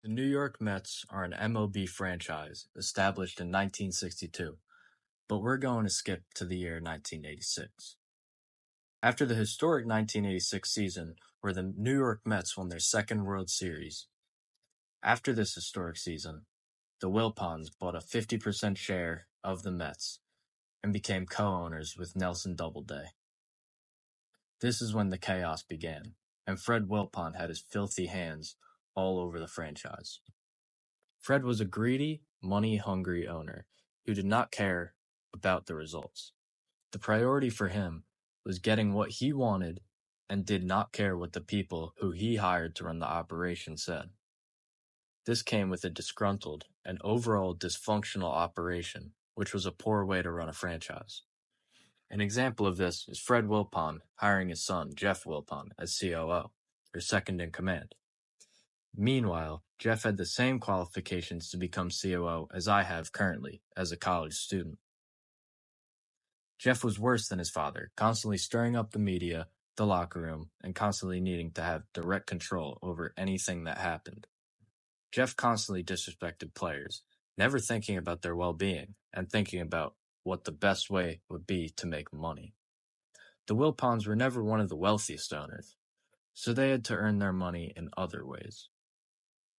The New York Mets are an MLB franchise established in 1962, but we're going to skip to the year 1986. After the historic 1986 season, where the New York Mets won their second World Series, after this historic season, the Wilpons bought a 50% share of the Mets and became co-owners with Nelson Doubleday. This is when the chaos began, and Fred Wilpon had his filthy hands all over the franchise. Fred was a greedy, money-hungry owner who did not care about the results. The priority for him was getting what he wanted and did not care what the people who he hired to run the operation said. This came with a disgruntled and overall dysfunctional operation, which was a poor way to run a franchise. An example of this is Fred Wilpon hiring his son, Jeff Wilpon, as COO, or second in command. Meanwhile, Jeff had the same qualifications to become COO as I have currently, as a college student. Jeff was worse than his father, constantly stirring up the media, the locker room, and constantly needing to have direct control over anything that happened. Jeff constantly disrespected players, never thinking about their well-being, and thinking about what the best way would be to make money. The Wilpons were never one of the wealthiest owners, so they had to earn their money in other ways.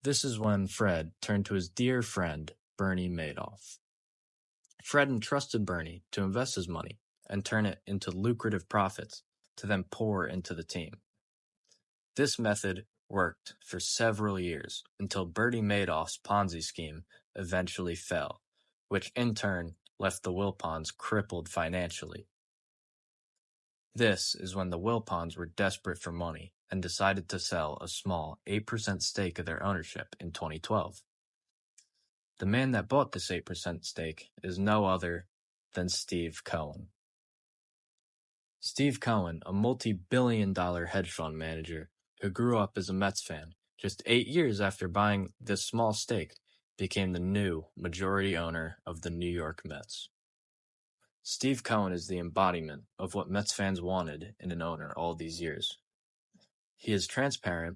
This is when Fred turned to his dear friend, Bernie Madoff. Fred entrusted Bernie to invest his money and turn it into lucrative profits to then pour into the team. This method worked for several years until Bernie Madoff's Ponzi scheme eventually fell, which in turn left the Wilpons crippled financially. This is when the Wilpons were desperate for money and decided to sell a small 8% stake of their ownership in 2012. The man that bought this 8% stake is no other than Steve Cohen. Steve Cohen, a multi-billion-dollar hedge fund manager who grew up as a Mets fan, just 8 years after buying this small stake, became the new majority owner of the New York Mets. Steve Cohen is the embodiment of what Mets fans wanted in an owner all these years. He is transparent,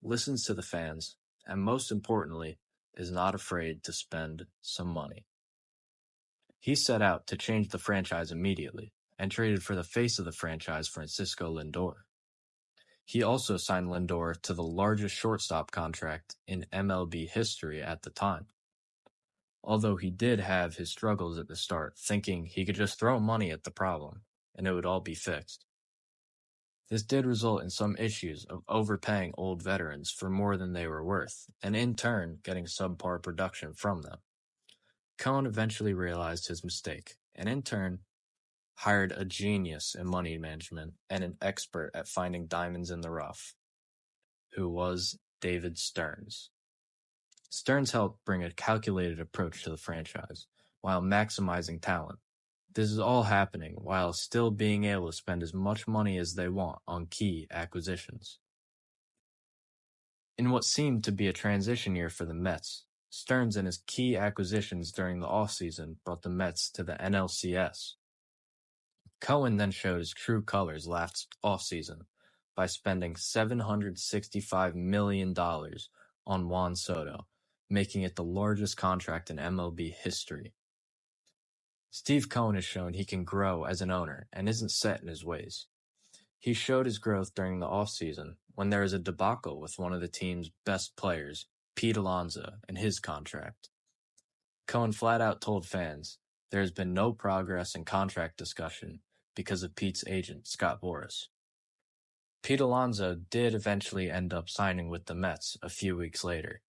listens to the fans, and most importantly, is not afraid to spend some money. He set out to change the franchise immediately and traded for the face of the franchise, Francisco Lindor. He also signed Lindor to the largest shortstop contract in MLB history at the time. Although he did have his struggles at the start, thinking he could just throw money at the problem and it would all be fixed. This did result in some issues of overpaying old veterans for more than they were worth, and in turn getting subpar production from them. Cohen eventually realized his mistake, and in turn hired a genius in money management and an expert at finding diamonds in the rough, who was David Stearns. Stearns helped bring a calculated approach to the franchise, while maximizing talent. This is all happening while still being able to spend as much money as they want on key acquisitions. In what seemed to be a transition year for the Mets, Stearns and his key acquisitions during the offseason brought the Mets to the NLCS. Cohen then showed his true colors last offseason by spending $765 million on Juan Soto, making it the largest contract in MLB history. Steve Cohen has shown he can grow as an owner and isn't set in his ways. He showed his growth during the offseason when there was a debacle with one of the team's best players, Pete Alonso, and his contract. Cohen flat out told fans there has been no progress in contract discussion because of Pete's agent, Scott Boras. Pete Alonso did eventually end up signing with the Mets a few weeks later,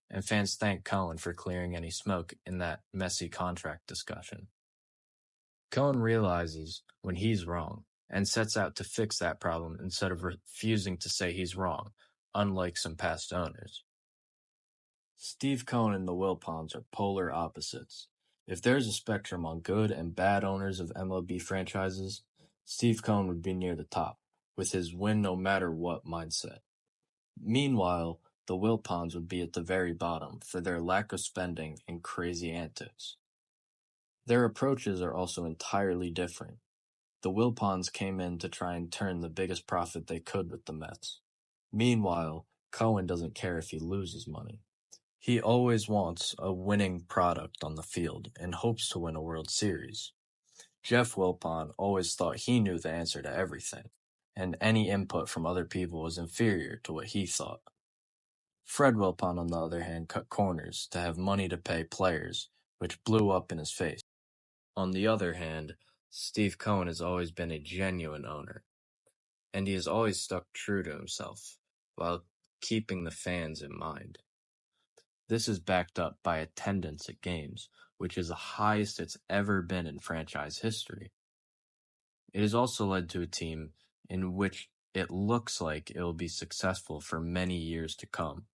and fans thanked Cohen for clearing any smoke in that messy contract discussion. Cohen realizes when he's wrong and sets out to fix that problem instead of refusing to say he's wrong, unlike some past owners. Steve Cohen and the Wilpons are polar opposites. If there's a spectrum on good and bad owners of MLB franchises, Steve Cohen would be near the top, with his win-no-matter-what mindset. Meanwhile, the Wilpons would be at the very bottom for their lack of spending and crazy antics. Their approaches are also entirely different. The Wilpons came in to try and turn the biggest profit they could with the Mets. Meanwhile, Cohen doesn't care if he loses money. He always wants a winning product on the field and hopes to win a World Series. Jeff Wilpon always thought he knew the answer to everything, and any input from other people was inferior to what he thought. Fred Wilpon, on the other hand, cut corners to have money to pay players, which blew up in his face. On the other hand, Steve Cohen has always been a genuine owner, and he has always stuck true to himself, while keeping the fans in mind. This is backed up by attendance at games, which is the highest it's ever been in franchise history. It has also led to a team in which it looks like it will be successful for many years to come.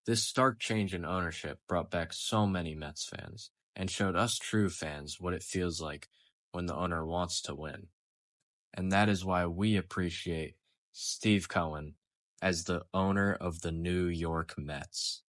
This stark change in ownership brought back so many Mets fans, and showed us true fans what it feels like when the owner wants to win. And that is why we appreciate Steve Cohen as the owner of the New York Mets.